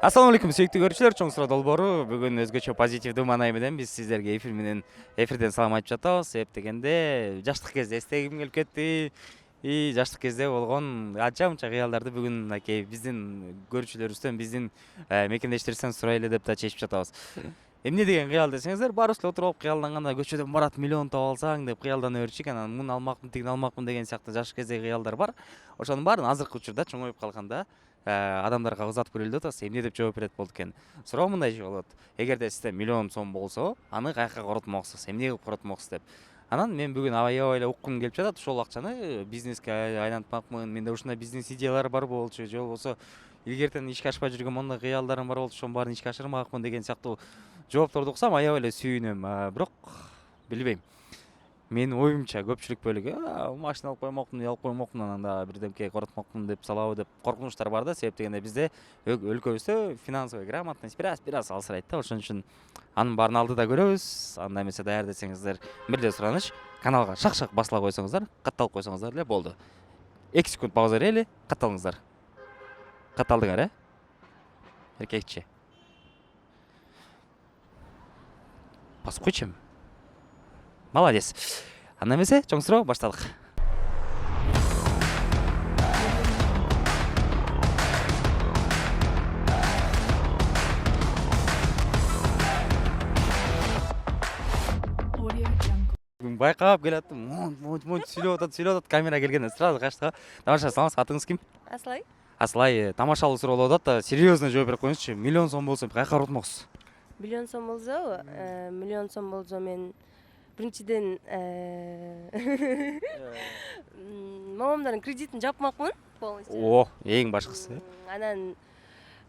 Assalamu алейкум, сүйүктүү көрүүчүлөр, чоң суроо долбоору. Бүгүн өзгөчө позитивдүү маанай менен биз сиздерге эфирден салам айтып жатабыз. Себеп дегенде жаштык кезде эстегим келип кетти. Жаштык кезде болгон анча мынча кыялдарды бүгүн мынакей биздин көрүүчүлөрүбүздөн, биздин мекендештерибизден сурайлы деп да чечип жатабыз. Эмне деген кыял десеңиздер, баарыбыз эле отуруп кыялданганда көчөдөн барат миллион таап алсаң деп кыялдана берчүк. Анан муну алмакмын, тигини алмакмын деген сыяктуу жаш кездеги кыялдар бар. Ошонун баарын азыркы учурда чоңоюп калганда адамдарга узатып көрөлү деп атабыз. Эмне деп жооп берет болот экен? Суроо мындайча болот. Эгерде сизде миллион сом болсо, аны каяка коротмоксуз, эмне кылып коротмоксуз деп. Анан мен бүгүн аябай эле уккум келип жатат. Ошол акчаны бизнеске айлантмакмын. Менде ушундай бизнес идеялар бар болчу, же болбосо илгертен ишке ашпай жүргөн мондой кыялдарым бар болчу, ошонун баарын ишке ашырмакмын деген сыяктуу жоопторду уксам аябай эле сүйүнөм. Бирок билбейм. Менин оюмча көпчүлүк бөлүгү машина алып коймокмун, үй алып коймокмун, анан да бирдемке коротмокмун деп салабы деп коркунучтар бар да. Себеп дегенде бизде өлкөбүздө финансовый грамотность бир аз алсырайт да. Ошон үчүн анын баарын алдыда көрөбүз. Анда эмесе даяр десеңиздер, бир эле сураныч, каналга шак басыла койсоңуздар, катталып койсоңуздар эле болду. 2 секунд пауза берели, катталыңыздар. Катталдыңар, эркекче. Басып койчу. Молодец. Анда эмесе чоң суроо баштадык. Байкап келаттым. Монт сүйлөп атат, камера келгенде сразу качты. Тамаша, саламатсызбы? Атыңыз ким? Аслай. Аслай, тамашалуу суроолор болуп атат да, серьезно жооп берип коюңузчу. Миллион сом болсо каяка коротмоксуз? Миллион сом болсо мен биринчиден мамамдардын кредитин жапмакмын полностью. О, эң башкысы. Анан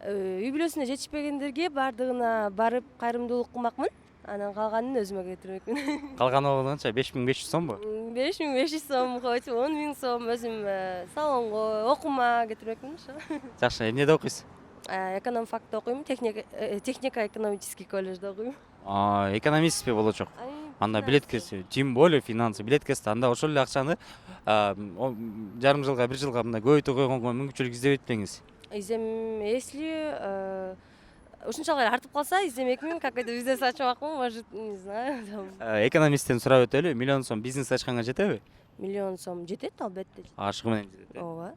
үй бүлөсүнө жетишпегендерге баардыгына барып кайрымдуулук кылмакмын. Анан калганын өзүмө кетирмекмин. Калганы канча? 5500 сомбу? 5500 сом, хоть 10 000 сом өзүм салонго, окуума кетирмекмин. Жакшы, эмнеде окуйсуз? Эконом факта окуйм, технико-экономический колледжде окуйм. Экономистпи болочок? Анда билеткеси, тем более финансы билеткеси, анда ошол эле акчаны жарым жылга, 1 жылга мындай көбөйтө койгонго мүмкүнчүлүк издебейт белеңиз? Если ушунчалык артып калса, издемекмин, какой-то бизнес ачмакмын, может, не знаю. Экономисттен сурап өтөлү, миллион сом бизнес ачканга жетеби? Миллион сом жетет, албетте. Ашыгы менен жетет. Ооба.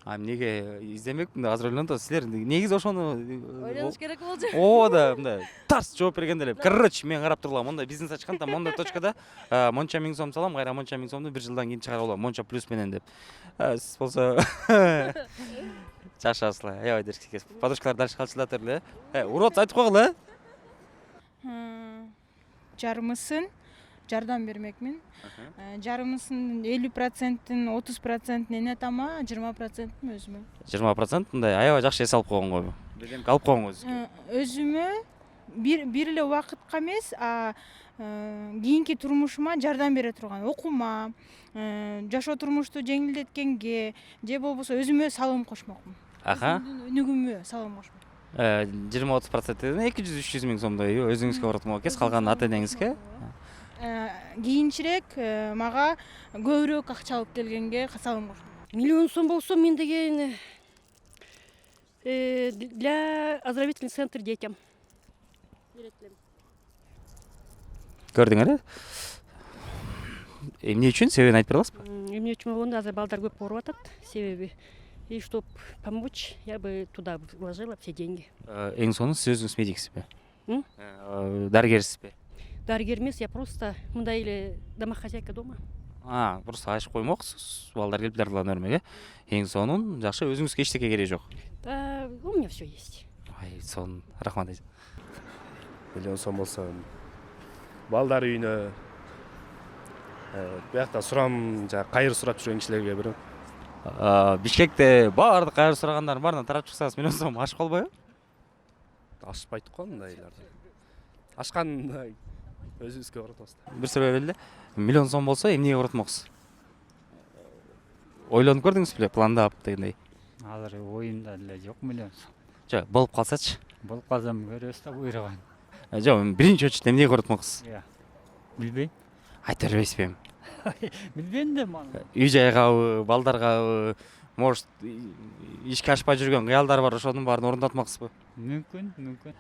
Эмнеге издемекмин деп азыр ойлонуп атасыз. Силер негизи ошону Ойлонуш керек болчу. Ооба да, мындай тарс жооп бергенде эле. Короче, мен карап тургулам, мондай бизнес ачканда, мондай точкада монча миң сом салам, кайра монча миң сомду 1 жылдан кийин чыгарып алам, монча плюс менен деп. Сиз болсо жакшы Аслай, аябай дерсиз. Подружкалар дальше калчылатыр эле. Урод айтып койгула. Жарымысын жардам бермекмин. Жарымысын 50%-ин 30%-ин эне атама, 20%-ин өзүмө. 20% мындай аябай жакшы эс алып койгон го. Бирдемке алып койгон өзүңө. Өзүмө бир эле убакытка эмес, кийинки турмушума жардам бере турган, окуума, жашоо турмушту жеңилдеткенге, же болбосо өзүмө салым кошмокмун. Өнүгүүмө салым кошмокмун. 20-30%-ден 200-300 миң сомдой өзүңүзгө коротмок экенсиз, калганын ата энеңизге. Кийинчерээк мага көбүрөөк акча алып келгенге салым кошмокмун. Миллион сом болсо мен деген для оздоровительный центр детям. Көрдүңөр? Эмне үчүн себебин айтып бера аласызбы? Эмне үчүн болгондо азыр балдар көп ооруп атат, себеби. И чтоб помочь, я бы туда вложила все деньги. Эң сонун сиз өзүңүз медиксизби? Дарыгерсизби? Дарыгер эмес, я просто мындай эле домохозяйка дома. Просто ачып коймоксуз, балдар келип дарылана бермек, Эң сонун, жакшы, өзүңүзгө эчтеке кереги жок. Да, у меня все есть. Сонун, рахмат. Миллион сом болсо балдар үйүнө биякта сурам, кайыр сурап жүргөн кишилерге берем. Бишкекте баардык кайыр сурагандар баарына тарап чыксаңыз, миллион сом ашып калбайбы? Ашпайт го мындайлар. Ашкан өзүбүзгө коротобуз. Бир суроо берели. Миллион сом болсо эмнеге коротмоксуз? Ойлонуп көрдүңүзбү беле, пландап дегендей? Азыр оюмда эле жок миллион сом. Жок, болуп калсачы? Болуп калсам көрөбүз да буйруган. Жок, биринчи очередь эмнеге коротмоксуз? Билбейм. Айта бербейсизби эми? Билбейм да мага. Үй жайгабы, балдаргабы, может ишке ашпай жүргөн кыялдар бар, ошонун баарын орундатмаксызбы? Мүмкүн.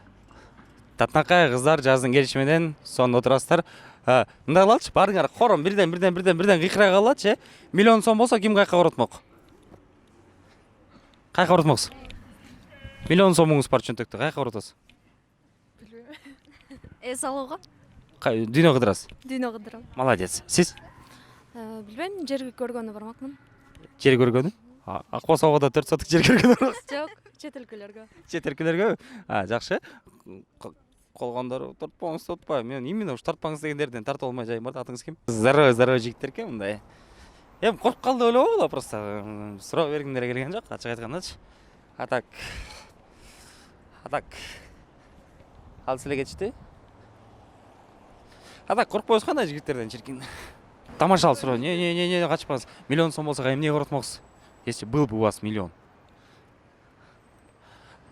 Татынакай кыздар жаздын келиши менен сонун отурасыздар. Мындай кылалычы, баарыңар хором бирден кыйкырай калачы. Миллион сом болсо ким кайка оротмок? Кайка оротмоксуз? Миллион сомуңуз бар чөнтөктө кайка оротосуз? Эс алууга. Дүйнө кыдырасыз. Дүйнө кыдырам. Молодец. Сиз? Билбейм, жерге көргөнү бармакмын. Жер көргөнү? Акбас абада 4 соток жер көргөнү? Жок, чет өлкөлөргө. Чет өлкөлөргө? Жакшы. Колгондор тартпаңыз, тартпай. Мен именно ушу тартпаңыз дегендерден тартып алмай жайым бар. Атыңыз ким? Здорово жигиттер экен мындай. Эми коркуп калды ойлобо, просто суроо бергиңдер келген жок, ачык айткандачы. А так. Ал силе кетишти. А так коркпойсуз кандай жигиттерден чиркин. Тамашалуу суроо. Не, качпаңыз. Миллион сом болсо эмне коротмоксуз? Если был бы у вас миллион.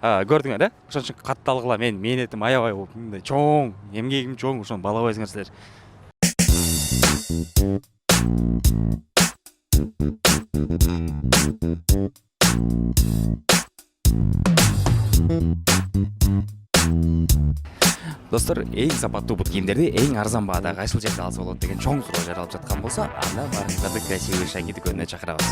Көрдүңөр, ошон үчүн катталгыла, мен мээнетим аябай болуп, мындай чоң, эмгегим чоң, ошону балабайсыңар силер. Достор, эң сапаттуу бут кийимдерди эң арзан баада кайсыл жерде алса болот деген чоң суроо жаралып жаткан болсо, анда баарыңыздарды красивый шаги дүкөнүнө чакырабыз.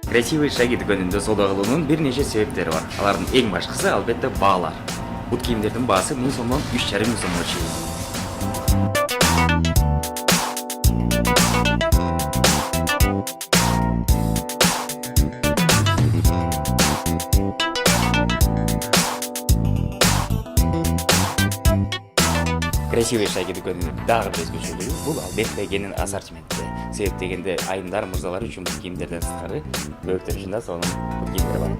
Красивый шаги дүкөнүндө соода кылуунун бир нече себептери бар. Алардын эң башкысы албетте баалар. Бут кийимдердин баасы 1000 сомдон 3500 сомго чейин. Красивый шаги дүкөнүнүн дагы бир өзгөчөлүгү бул албетте кенен ассортиментте. Себеп дегенде айымдар, мырзалар үчүн бут кийимдерден сырткары көптөр үчүн да сонун бут кийимдер бар.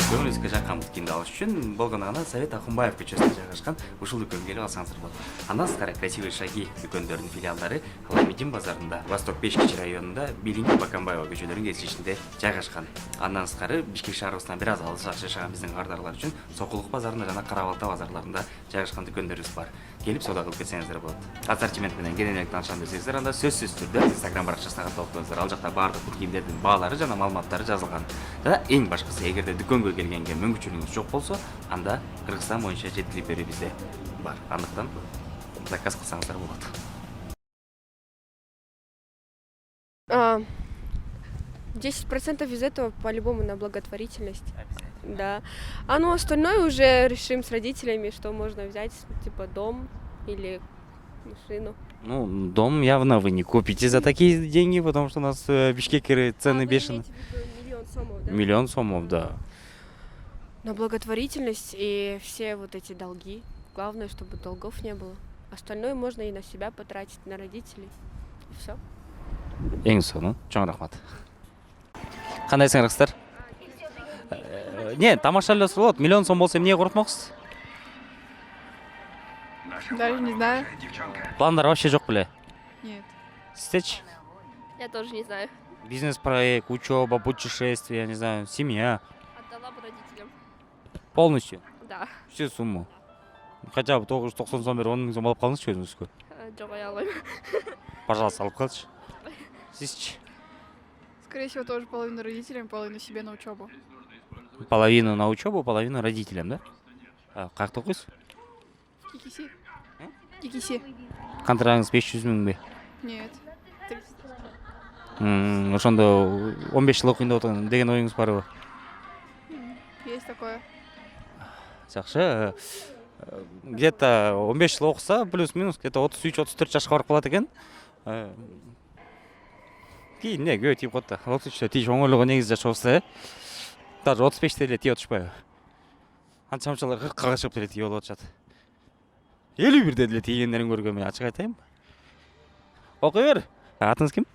Көңүлүңүзгө жаккан бут кийимди алыш үчүн болгону гана Совет Акунбаев көчөсүндө жайгашкан ушул дүкөнгө келип алсаңыздар болот. Андан сырткары красивый шаги дүкөндөрүнүн филиалдары Аламедин базарында, Восток 5 районунда, Билинг Бакамбаева көчөлөрүнүн кесилишинде жайгашкан. Андан сырткары Бишкек шаарыбыздан бир аз алыс жашаган биздин кардарлар үчүн Сокулук базарында жана Кара Балта базарларында жайгашкан дүкөндөрүбүз бар. Келип соода кылып кетсеңиздер болот. Ассортимент менен кененирээк таанышам десеңиздер, анда сөзсүз түрдө Instagram баракчасына катталып коюңуздар. Ал жакта баардык бут кийимдердин баалары жана маалыматтары жазылган. Жана эң башкысы, эгерде дүкөнгө келгенге мүмкүнчүлүгүңүз жок болсо, анда Кыргызстан боюнча жеткиликтери бизде бар. Андыктан заказ кылсаңыздар болот. 10% из этого по-любому на благотворительность. Да. А ну остальное уже решим с родителями, что можно взять, типа дом или машину. Ну, дом явно вы не купите за такие деньги, потому что у нас в Бишкеке цены бешеные. Миллион сомов, да? Миллион сомов, да. На благотворительность и все вот эти долги. Главное, чтобы долгов не было. Остальное можно и на себя потратить, на родителей. И все. Эң сону, чоң рахмат. Кандайсыңар кыздар? Не, тамашалоо болот. Миллион сом болсо эмнеге коротмоксуз? Даже не знаю. Пландар вообще жок беле? Нет. Сиздечи? Я тоже не знаю. Бизнес-проект, учеба, путешествия, не знаю, семья. Отдала бы родителям. Полностью? Да. Всю сумму? Хотя бы 990 сом берип 10 000 сом алып калыңызчы өзүңүзгө. Жок, ая албайм. Пожалуйста, алып калчы. Сизчи? Скорее всего, тоже половину родителям, половину себе на учебу. Половину на учебу, половину родителям, да? Каякта окуйсуз? Кикиси. Кикиси. Контрагыңыз 500 миңби? Нет. 300. Ошондо 15 жыл окуйн деген оюңуз барбы? Есть такое. Жакшы. Где-то 15 жыл окуса, плюс-минус где-то 33-34 жашка барып калат экен. Кийин эмне көбөй тийип коет да. 33-тө тийиш оңойлугу негизи жашообузда, даже 35-те эле тийип атышпайбы? Анча-мынчалар 40-ка чыгып деле тийип алып атышат. 51-де деле тийгендерин көргөм, мен ачык айтайын. Окуй бер. Атыңыз ким?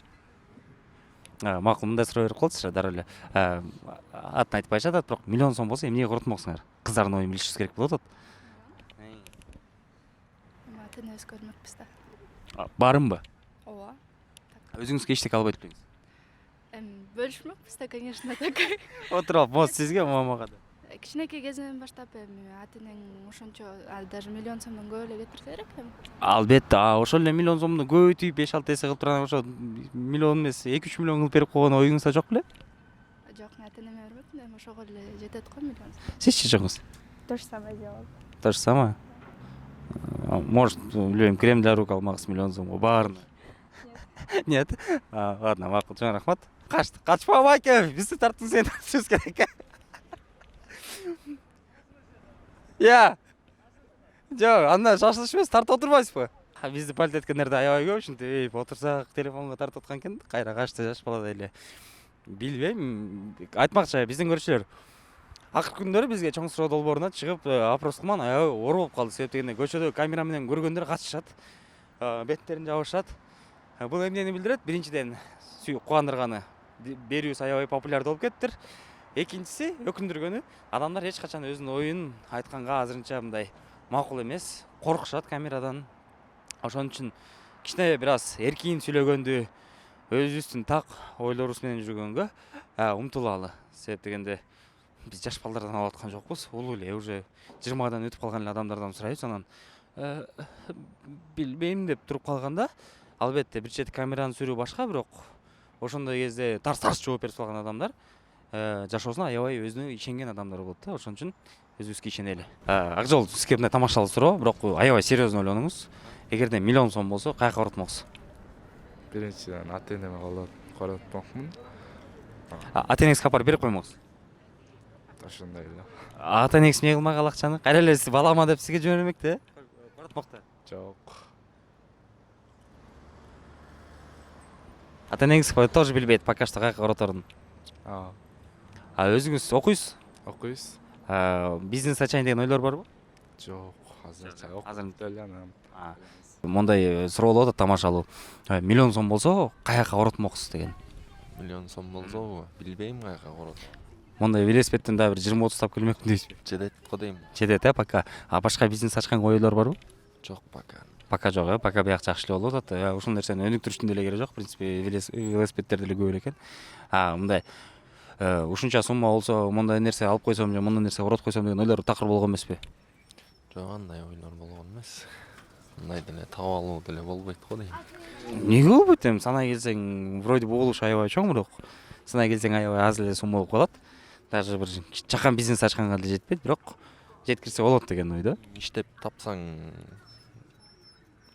макул, мындай суроо берип калдычы дароо эле. Атын айтпай жатат, бирок миллион сом болсо эмнеге коротмоксуңар? Кыздардын оюн билишибиз керек болуп атат. Атын өзү көрмөкпүз да. Барымбы? Ооба. Өзүңүзгө эчтеке албайт белеңиз. Бөлүшмөкпүз да, конечно, так. Отуруп, моз сизге, мамага да. Кичинекей кезинен баштап атының ошончо даже миллион сомдон көп эле кетирсе керек эми. Албетте, ошол эле миллион сомду көбөйтүп 5-6 эсе кылып турган ошо миллион эмес 2-3 миллион кылып берип койгон оюңузда жок беле? Жок, атын эме бербейтин, эми ошого эле жетет го миллион. Сизчи чоңуз? То же самое делал. То же самое? Может, билбейм, крем для рук алмакчы миллион сомго баарына. Нет? Ладно, макул, чоң рахмат. Качты, качпа байке, бизди тарттың сен тартышыбыз керек. Я. Жок, анда шашылыш эмес, тартып отурбайсызбы? Бизди политеткендерди аябай көп ушинтип отурсак телефонго тартып аткан экен, кайра качты жаш бала эле. Билбейм, айтмакчы, биздин көрүүчүлөр акыркы күндөрү бизге чоң суроо долбооруна чыгып опрос кылман аябай оор болуп калды. Себеп дегенде көчөдө камера менен көргөндөр качышат, беттерин жабышат. Бул эмнени билдирет? Биринчиден кубандырганы берүүбүз аябай популярдуу болуп кеттир. Экинчиси, өкүндүргөнү, адамдар эч качан өзүнүн оюн айтканга азырынча мындай макул эмес, коркушат камерадан. Ошон үчүн кичине бир аз эркин сүйлөгөндү, өзүбүздүн так ойлорубуз менен жүргөнгө умтулалы. Себеп дегенде биз жаш балдардан алып аткан жокпуз. Улуу эле уже 20-дан өтүп калган эле адамдардан сурайбыз. Анан билбейм деп туруп калганда, албетте бир чети камераны сүрүү башка, бирок ошондой кезде тарс жооп берип салган адамдар жашоосуна аябай өзүнө ишенген адамдар болот да. Ошон үчүн өзүбүзгө ишенели. Акжол, сизге мындай тамашалуу суроо, бирок аябай серьезно ойлонуңуз. Эгерде миллион сом болсо, каяка коротмоксуз? Биринчиден ата энеме коротмокмун. Ата энеңизге апарып берип коймоксуз? Ошондой эле. Ата энеңиз эмне кылмак ал акчаны? Кайра эле сиз балама деп сизге жибермек да? Коротмок да. Жок. Ата энеңиз тоже билбейт пока что каяка короторун. Өзүңүз окуйсуз? Окуйбуз. Бизнес ачайын деген ойлор барбы? Жок, азырынча Азыр эле анан. Мондай суроо болуп атат тамашалуу. Миллион сом болсо, каяка коротмоксуз деген. Миллион сом болсо, билбейм каяка корот. Мондай велосипедтен да бир 20-30 тап келмекмин дейсизби? Жетет го дейм. Жетет, пока. Башка бизнес ачканга ойлор барбы? Жок пока. Пока жок, пока бияк жакшы эле болуп атат. Ушул нерсени өнүктүрүштүн деле кереги жок. В принципе, велосипеддер деле көп эле экен. Мындай ушунча сумма болсо, мондай нерсе алып койсом же мондай нерсе коротуп койсом деген ойлор такыр болгон эмеспи? Жок, андай ойлор болгон эмес. Мындай деле таап алуу деле болбойт го дейм. Эмнеге болбойт эми? Санай келсең, вроде болуш аябай чоң, бирок санай келсең аябай аз эле сумма болуп калат. Даже бир чакан бизнес ачканга деле жетпейт, бирок жеткирсе болот деген ойдо. Иштеп тапсаң,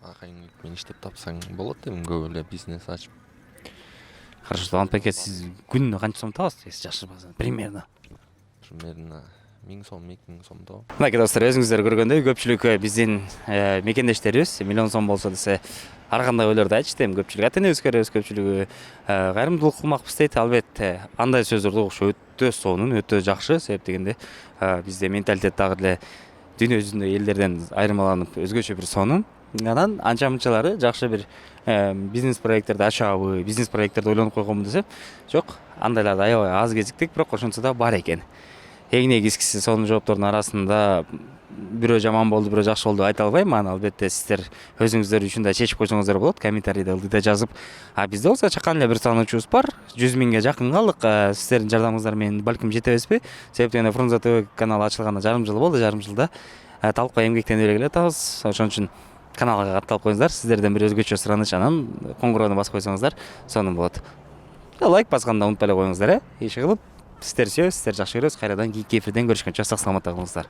акайын мен иштеп тапсаң болот эми көп эле бизнес ачып. Хорошо, антпеке сиз күнүнө канча сом табасыз? Сиз жашырбасаңыз, примерно. Примерно 1000 сом, 2000 сом табам. Мынакей достор, өзүңүздөр көргөндөй көпчүлүк биздин мекендештерибиз миллион сом болсо десе ар кандай ойлорду айтышты. Эми көпчүлүк ата энебиз көрөбүз, көпчүлүгү кайрымдуулук кылмакпыз дейт. Албетте, андай сөздөрдү угуш өтө сонун, өтө жакшы. Себеп дегенде бизде менталитет дагы эле дүйнө жүзүндө элдерден айырмаланып өзгөчө бир сонун. Анан анча мынчалары жакшы бир бизнес проекттерди ачабы, бизнес проекттерди ойлонуп койгонмун десем, жок, андайларды аябай аз кезиктик, бирок ошончо да бар экен. Эң негизгиси сонун жооптордун арасында бирөө жаман болду, бирөө жакшы болду айта албайм. Албетте сиздер өзүңүздөр үчүн да чечип койсоңуздар болот, комментарийде ылдыйда жазып. Бизде болсо чакан эле бир таануучубуз бар, 100 миңге жакын калдык. Сиздердин жардамыңыздар менен балким жетебизби? Себеп дегенде Фрунзе ТВ каналы ачылганда жарым жыл болду, жарым жылда талкка эмгектенип эле келатабыз. Ошон үчүн каналга катталып коюңуздар. Сиздерден бир өзгөчө сураныч, анан коңгуроону басып койсоңуздар сонун болот. Лайк басканды унутпай эле коюңуздар, иши кылып. Сиздер сүйөбүз, сиздер жакшы көрөбүз. Кайрадан кийинки эфирден көрүшкөнчө сак саламатта калыңыздар.